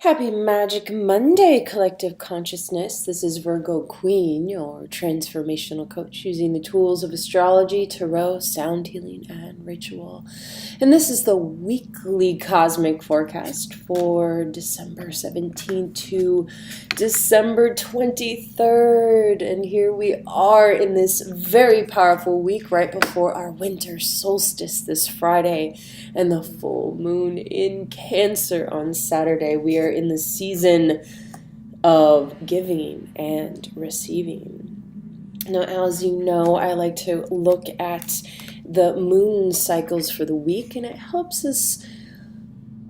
Happy Magic Monday, Collective Consciousness. This is Virgo Queen, your transformational coach, using the tools of astrology, tarot, sound healing, and ritual. And this is the weekly cosmic forecast for December 17th to December 23rd. And here we are in this very powerful week right before our winter solstice this Friday and the full moon in Cancer on Saturday. We are in the season of giving and receiving. Now, as you know, I like to look at the moon cycles for the week, and it helps us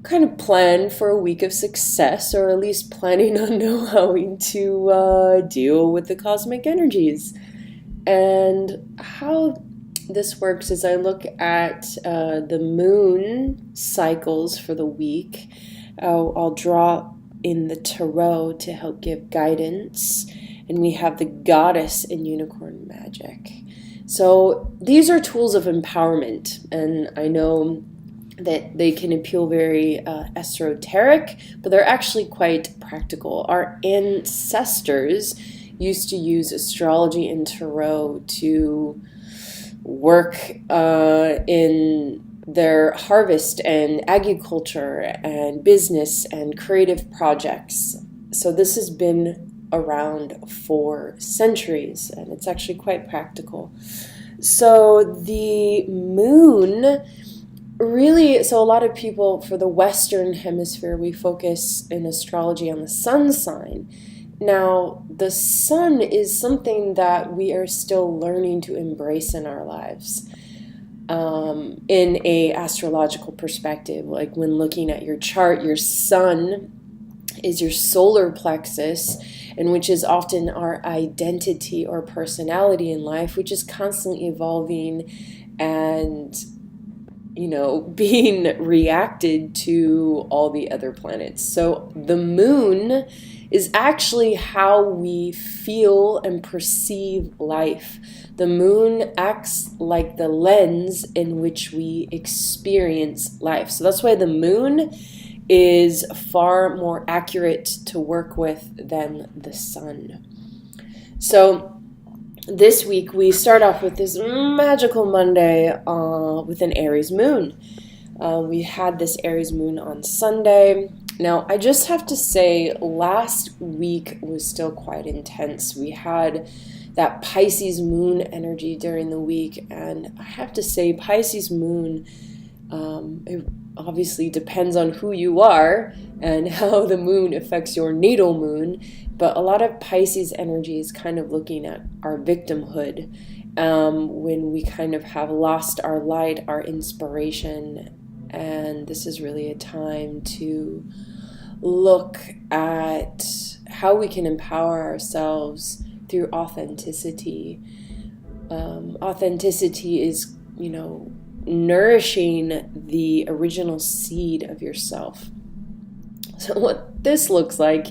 kind of plan for a week of success, or at least planning on knowing to deal with the cosmic energies. And how this works is I look at the moon cycles for the week. I'll draw in the tarot to help give guidance, and we have the goddess in unicorn magic. So these are tools of empowerment, and I know that they can appeal very esoteric, but they're actually quite practical. Our ancestors used to use astrology and tarot to work in their harvest and agriculture and business and creative projects. So this has been around for centuries, and it's actually quite practical. So the moon really, so a lot of people for the Western Hemisphere, we focus in astrology on the sun sign. Now, the sun is something that we are still learning to embrace in our lives. In a astrological perspective, like when looking at your chart, your sun is your solar plexus, and which is often our identity or personality in life, which is constantly evolving and being reacted to all the other planets. So the moon is actually how we feel and perceive life. The moon acts like the lens in which we experience life. So that's why the moon is far more accurate to work with than the sun. So this week we start off with this magical Monday with an Aries moon. We had this Aries moon on Sunday. Now, I just have to say, last week was still quite intense. We had that Pisces moon energy during the week, and I have to say, Pisces moon, it obviously depends on who you are and how the moon affects your natal moon, but a lot of Pisces energy is kind of looking at our victimhood, when we kind of have lost our light, our inspiration. And this is really a time to look at how we can empower ourselves through authenticity. Authenticity is, nourishing the original seed of yourself. So what this looks like,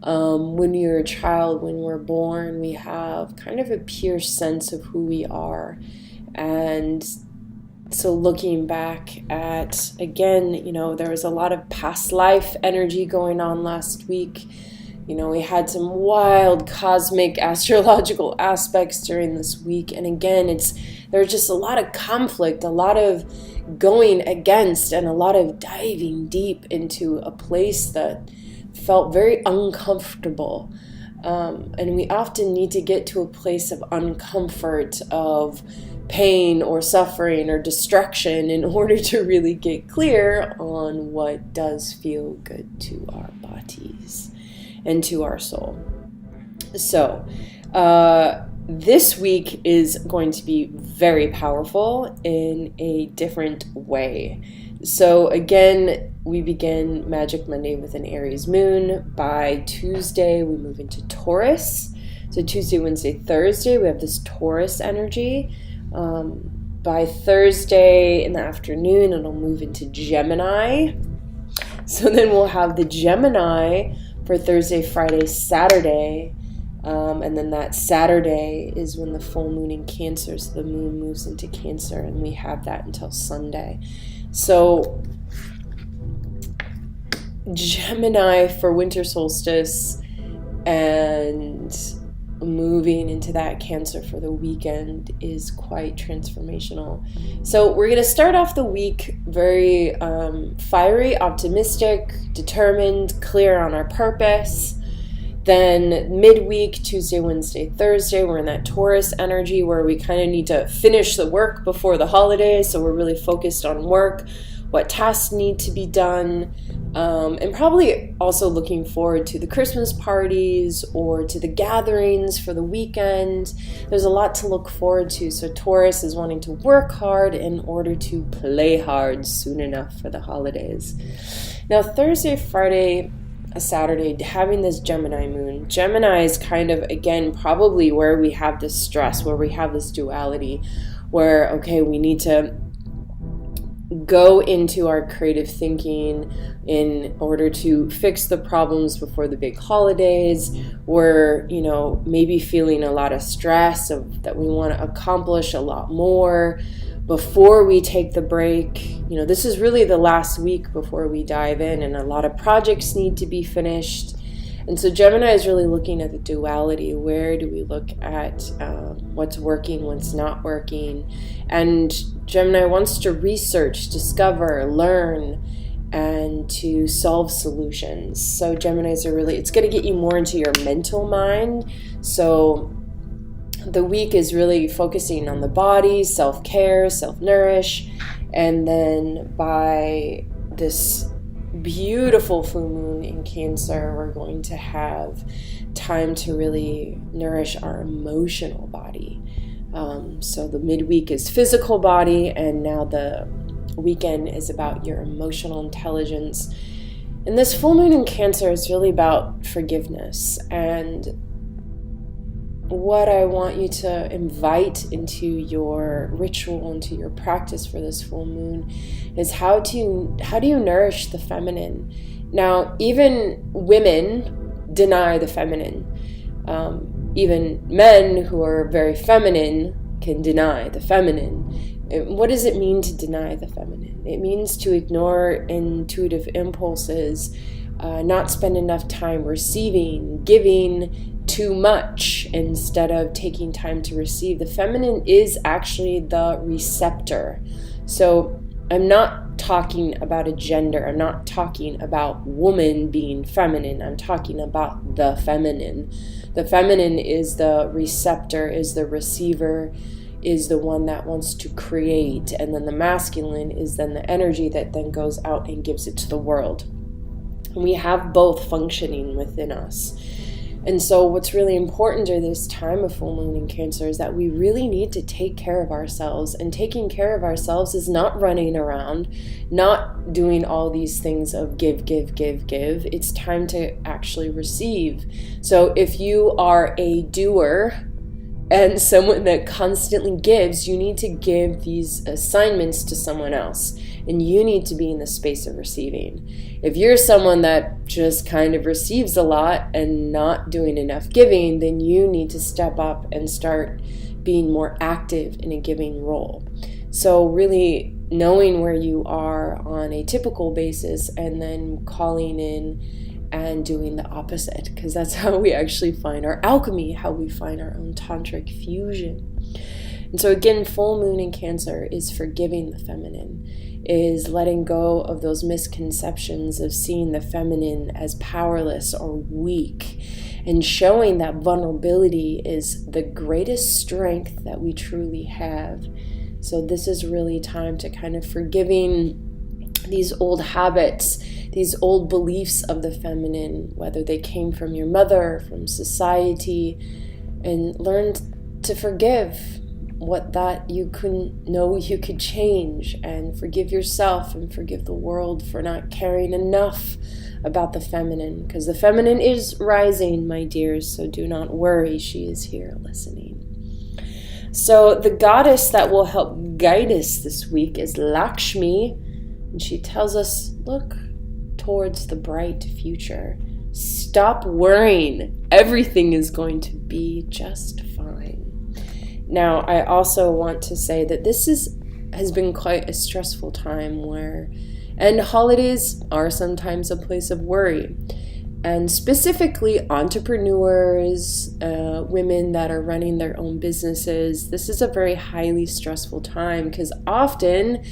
when you're a child, when we're born, we have kind of a pure sense of who we are. And so looking back at, again, there was a lot of past life energy going on last week. We had some wild cosmic astrological aspects during this week. And again, there's just a lot of conflict, a lot of going against, and a lot of diving deep into a place that felt very uncomfortable. And we often need to get to a place of uncomfort, of pain or suffering or destruction, in order to really get clear on what does feel good to our bodies and to our soul. So this week is going to be very powerful in a different way. So again, we begin Magic Monday with an Aries moon. By Tuesday, we move into Taurus. So Tuesday, Wednesday, Thursday, we have this Taurus energy. By Thursday in the afternoon, it'll move into Gemini. So then we'll have the Gemini for Thursday, Friday, Saturday. And then that Saturday is when the full moon in Cancer, so the moon moves into Cancer, and we have that until Sunday. So Gemini for winter solstice and moving into that Cancer for the weekend is quite transformational. So we're going to start off the week very fiery, optimistic, determined, clear on our purpose. Then midweek, Tuesday, Wednesday, Thursday, we're in that Taurus energy where we kind of need to finish the work before the holidays. So we're really focused on work, what tasks need to be done, and probably also looking forward to the Christmas parties or to the gatherings for the weekend. There's a lot to look forward to. So Taurus is wanting to work hard in order to play hard soon enough for the holidays. Now, Thursday, Friday, Saturday, having this Gemini moon. Gemini is kind of, again, probably where we have this stress, where we have this duality, where, okay, we need to go into our creative thinking in order to fix the problems before the big holidays. We're, maybe feeling a lot of stress that we want to accomplish a lot more before we take the break. This is really the last week before we dive in, and a lot of projects need to be finished. And so Gemini is really looking at the duality. Where do we look at what's working, what's not working? And Gemini wants to research, discover, learn, and to solve solutions. So Geminis are really, it's going to get you more into your mental mind. So the week is really focusing on the body, self-care, self-nourish. And then by this beautiful full moon in Cancer, we're going to have time to really nourish our emotional body. So the midweek is physical body, and now the weekend is about your emotional intelligence. And this full moon in Cancer is really about forgiveness. And what I want you to invite into your ritual, into your practice for this full moon, is how do you nourish the feminine? Now, even women deny the feminine. Even men who are very feminine can deny the feminine. What does it mean to deny the feminine? It means to ignore intuitive impulses, not spend enough time receiving, giving too much instead of taking time to receive. The feminine is actually the receptor. So I'm not talking about a gender. I'm not talking about woman being feminine. I'm talking about the feminine. The feminine is the receptor, is the receiver, is the one that wants to create. And then the masculine is then the energy that then goes out and gives it to the world. And we have both functioning within us. And so what's really important during this time of full moon in Cancer is that we really need to take care of ourselves. And taking care of ourselves is not running around, not doing all these things of give. It's time to actually receive. So if you are a doer and someone that constantly gives, you need to give these assignments to someone else. And you need to be in the space of receiving. If you're someone that just kind of receives a lot and not doing enough giving, then you need to step up and start being more active in a giving role. So really knowing where you are on a typical basis and then calling in and doing the opposite, because that's how we actually find our alchemy, how we find our own tantric fusion. And so again, full moon in Cancer is forgiving the feminine, is letting go of those misconceptions of seeing the feminine as powerless or weak, and showing that vulnerability is the greatest strength that we truly have. So this is really time to kind of forgiving these old habits, these old beliefs of the feminine, whether they came from your mother, from society, and learn to forgive what that you couldn't know you could change, and forgive yourself and forgive the world for not caring enough about the feminine, because the feminine is rising, my dears, so do not worry, she is here listening. So the goddess that will help guide us this week is Lakshmi, and she tells us, look towards the bright future. Stop worrying. Everything is going to be just fine. Now, I also want to say that this has been quite a stressful time where And holidays are sometimes a place of worry. And specifically entrepreneurs, women that are running their own businesses, this is a very highly stressful time because often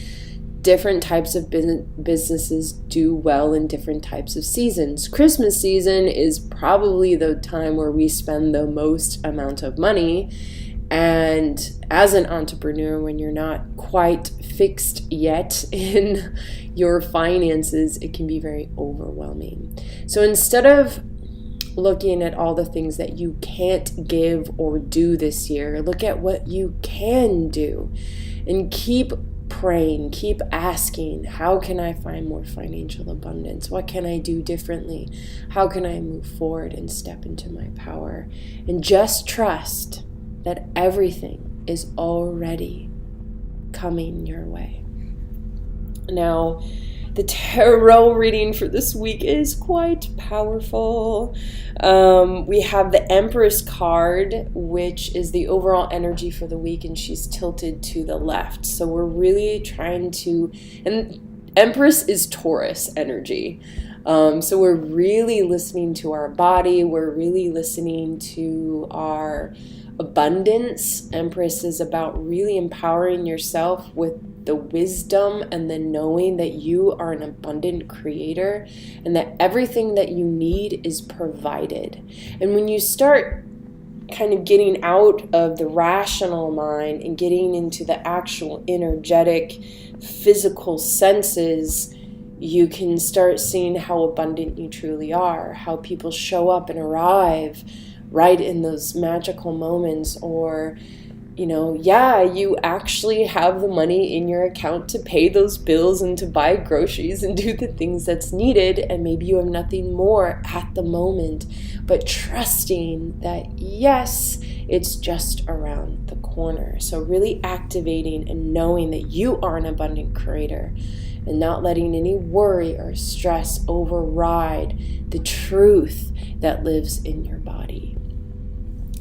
different types of businesses do well in different types of seasons. Christmas season is probably the time where we spend the most amount of money. And as an entrepreneur, when you're not quite fixed yet in your finances, it can be very overwhelming. So instead of looking at all the things that you can't give or do this year, look at what you can do and keep praying, keep asking, how can I find more financial abundance? What can I do differently? How can I move forward and step into my power? And just trust that everything is already coming your way. Now, the tarot reading for this week is quite powerful. We have the Empress card, which is the overall energy for the week, and she's tilted to the left. So we're really trying to, and Empress is Taurus energy. So we're really listening to our body. We're really listening to our abundance. Empress is about really empowering yourself with the wisdom and the knowing that you are an abundant creator and that everything that you need is provided. And when you start kind of getting out of the rational mind and getting into the actual energetic, physical senses, you can start seeing how abundant you truly are, how people show up and arrive right in those magical moments, or you actually have the money in your account to pay those bills and to buy groceries and do the things that's needed, and maybe you have nothing more at the moment, but trusting that yes, it's just around the corner. So really activating and knowing that you are an abundant creator and not letting any worry or stress override the truth that lives in your body.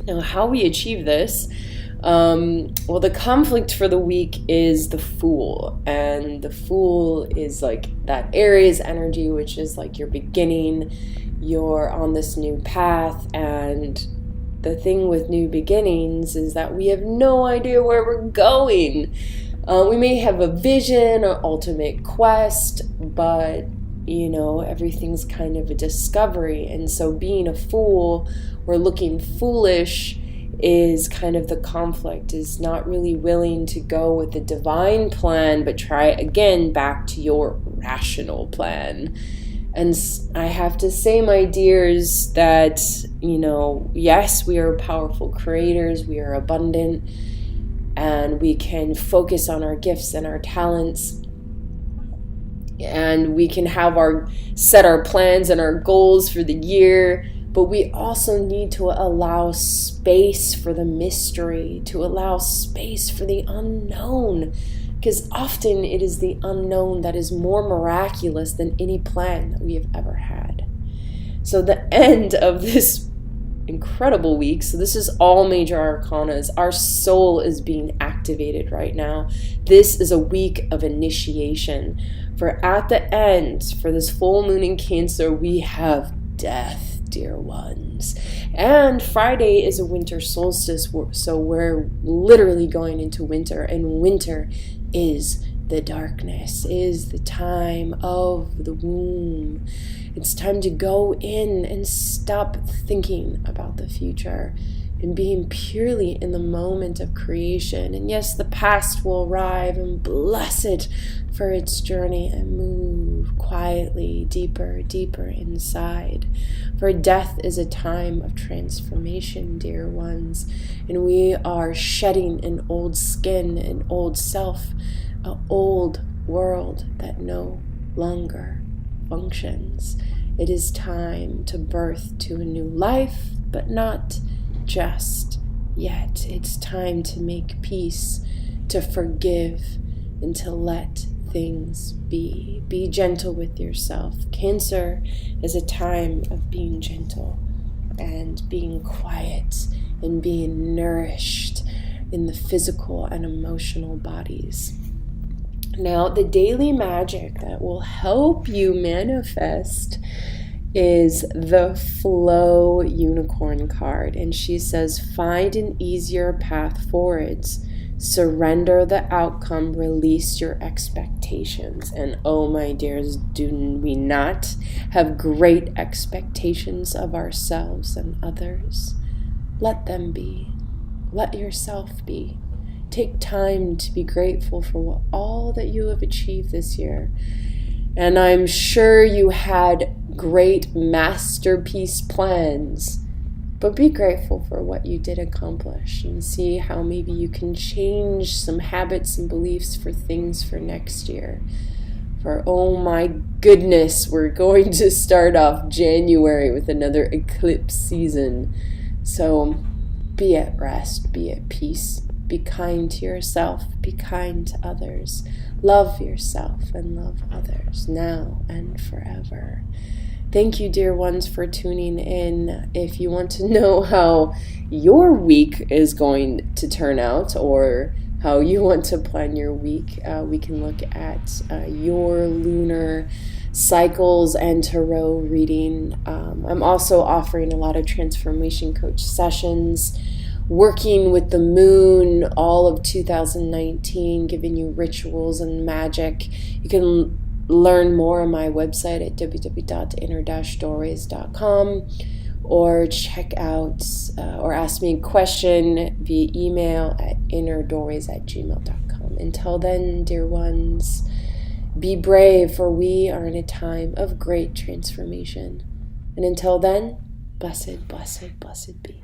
Now, how we achieve this, the conflict for the week is the Fool. And the Fool is like that Aries energy, which is like you're beginning, you're on this new path. And the thing with new beginnings is that we have no idea where we're going. We may have a vision or ultimate quest, but everything's kind of a discovery. And so being a fool or looking foolish is kind of the conflict, is not really willing to go with the divine plan, but try again back to your rational plan. And I have to say, my dears, that, yes, we are powerful creators, we are abundant, and we can focus on our gifts and our talents. And we can set our plans and our goals for the year, but we also need to allow space for the mystery, to allow space for the unknown, because often it is the unknown that is more miraculous than any plan that we have ever had. So the end of this incredible week, so this is all major arcanas, our soul is being activated right now. This is a week of initiation. For at the end, for this full moon in Cancer, we have death, dear ones. And Friday is a winter solstice, so we're literally going into winter, and winter is the darkness, is the time of the womb. It's time to go in and stop thinking about the future and being purely in the moment of creation. And yes, the past will arrive, and bless it for its journey, and move quietly deeper, deeper inside. For death is a time of transformation, dear ones, and we are shedding an old skin, an old self, an old world that no longer functions. It is time to birth to a new life, but not just yet. It's time to make peace, to forgive, and to let things be. Be gentle with yourself. Cancer is a time of being gentle and being quiet and being nourished in the physical and emotional bodies. Now, the daily magic that will help you manifest is the Flow Unicorn card. And she says, find an easier path forwards. Surrender the outcome, release your expectations. And oh my dears, do we not have great expectations of ourselves and others? Let them be. Let yourself be. Take time to be grateful for all that you have achieved this year. And I'm sure you had great masterpiece plans, but be grateful for what you did accomplish and see how maybe you can change some habits and beliefs for things for next year. For oh my goodness, we're going to start off January with another eclipse season. So be at rest, be at peace. Be kind to yourself, be kind to others. Love yourself and love others now and forever. Thank you, dear ones, for tuning in. If you want to know how your week is going to turn out or how you want to plan your week, we can look at your lunar cycles and tarot reading. I'm also offering a lot of transformation coach sessions, working with the moon all of 2019, giving you rituals and magic. You can learn more on my website at www.inner-doorways.com, or check out or ask me a question via email at innerdoorways@gmail.com. Until then, dear ones, be brave, for we are in a time of great transformation. And until then, blessed, blessed, blessed be.